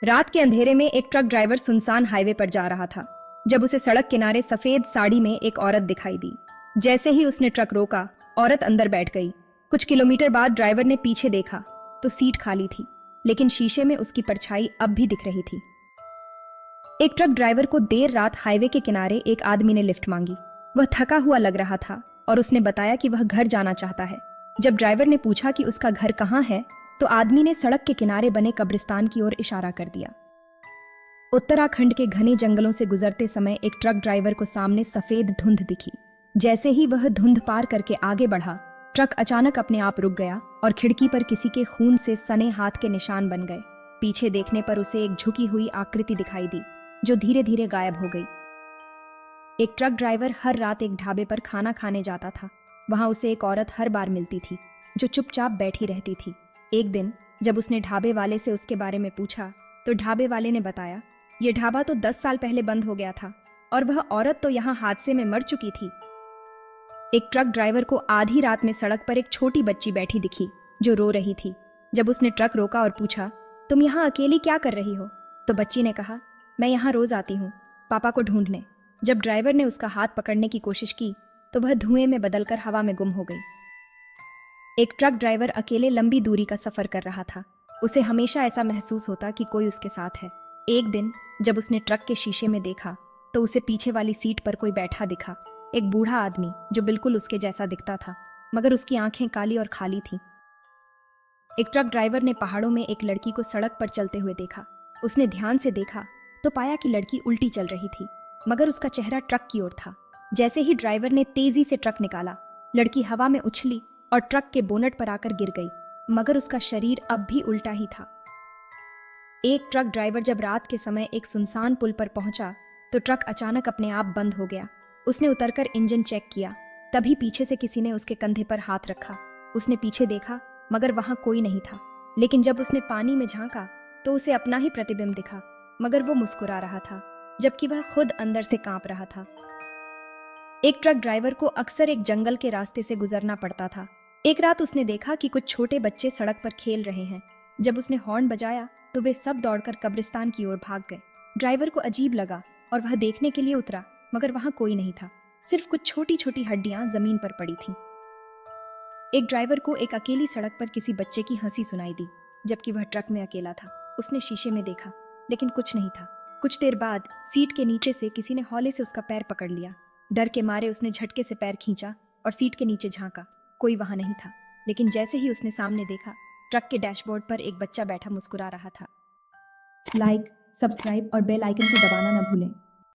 रात के अंधेरे में एक ट्रक ड्राइवर सुनसान हाईवे पर जा रहा था जब उसे सड़क किनारे सफेद साड़ी में एक औरत दिखाई दी। जैसे ही उसने ट्रक रोका, औरत अंदर बैठ गई। कुछ किलोमीटर बाद ड्राइवर ने पीछे देखा तो सीट खाली थी, लेकिन शीशे में उसकी परछाई अब भी दिख रही थी। एक ट्रक ड्राइवर को देर रात हाईवे के किनारे एक आदमी ने लिफ्ट मांगी। वह थका हुआ लग रहा था और उसने बताया कि वह घर जाना चाहता है। जब ड्राइवर ने पूछा कि उसका घर कहाँ है, तो आदमी ने सड़क के किनारे बने कब्रिस्तान की ओर इशारा कर दिया। उत्तराखंड के घने जंगलों से गुजरते समय एक ट्रक ड्राइवर को सामने सफेद धुंध दिखी। जैसे ही वह धुंध पार करके आगे बढ़ा, ट्रक अचानक अपने आप रुक गया और खिड़की पर किसी के खून से सने हाथ के निशान बन गए। पीछे देखने पर उसे एक झुकी हुई आकृति दिखाई दी जो धीरे धीरे गायब हो गई। एक ट्रक ड्राइवर हर रात एक ढाबे पर खाना खाने जाता था। वहां उसे एक औरत हर बार मिलती थी जो चुपचाप बैठी रहती थी। एक दिन जब उसने ढाबे वाले से उसके बारे में पूछा, तो ढाबे वाले ने बताया, ये ढाबा तो 10 साल पहले बंद हो गया था और वह औरत तो यहाँ हादसे में मर चुकी थी। एक ट्रक ड्राइवर को आधी रात में सड़क पर एक छोटी बच्ची बैठी दिखी जो रो रही थी। जब उसने ट्रक रोका और पूछा, तुम यहाँ अकेली क्या कर रही हो, तो बच्ची ने कहा, मैं यहाँ रोज आती हूँ पापा को ढूंढने। जब ड्राइवर ने उसका हाथ पकड़ने की कोशिश की तो वह धुएं में बदलकर हवा में गुम हो गई। एक ट्रक ड्राइवर अकेले लंबी दूरी का सफर कर रहा था। उसे हमेशा ऐसा महसूस होता कि कोई उसके साथ है। एक दिन जब उसने ट्रक के शीशे में देखा तो उसे पीछे वाली सीट पर कोई बैठा दिखा। एक बूढ़ा आदमी जो बिल्कुल उसके जैसा दिखता था, मगर उसकी आंखें काली और खाली थीं। एक ट्रक ड्राइवर ने पहाड़ों में एक लड़की को सड़क पर चलते हुए देखा। उसने ध्यान से देखा तो पाया कि लड़की उल्टी चल रही थी, मगर उसका चेहरा ट्रक की ओर था। जैसे ही ड्राइवर ने तेजी से ट्रक निकाला, लड़की हवा में उछली और ट्रक के बोनट पर आकर गिर गई, मगर उसका शरीर अब भी उल्टा ही था। एक ट्रक ड्राइवर जब रात के समय एक सुनसान पुल पर पहुंचा तो ट्रक अचानक अपने आप बंद हो गया। उसने उतरकर इंजन चेक किया, तभी पीछे से किसी ने उसके कंधे पर हाथ रखा। उसने पीछे देखा, मगर वहां कोई नहीं था। लेकिन जब उसने पानी में झांका तो उसे अपना ही प्रतिबिंब दिखा, मगर वो मुस्कुरा रहा था, जबकि वह खुद अंदर से कांप रहा था। एक ट्रक ड्राइवर को अक्सर एक जंगल के रास्ते से गुजरना पड़ता था। एक रात उसने देखा कि कुछ छोटे बच्चे सड़क पर खेल रहे हैं। जब उसने हॉर्न बजाया तो वे सब दौड़कर कब्रिस्तान की ओर भाग गए। ड्राइवर को अजीब लगा और वह देखने के लिए उतरा, मगर वहां कोई नहीं था। सिर्फ कुछ छोटी छोटी हड्डियां जमीन पर पड़ी थीं। एक ड्राइवर को एक अकेली सड़क पर किसी बच्चे की हंसी सुनाई दी, जबकि वह ट्रक में अकेला था। उसने शीशे में देखा, लेकिन कुछ नहीं था। कुछ देर बाद सीट के नीचे से किसी ने हौले से उसका पैर पकड़ लिया। डर के मारे उसने झटके से पैर खींचा और सीट के नीचे झांका। कोई वहां नहीं था, लेकिन जैसे ही उसने सामने देखा, ट्रक के डैशबोर्ड पर एक बच्चा बैठा मुस्कुरा रहा था। लाइक, सब्सक्राइब और बेल आइकन को दबाना न भूलें।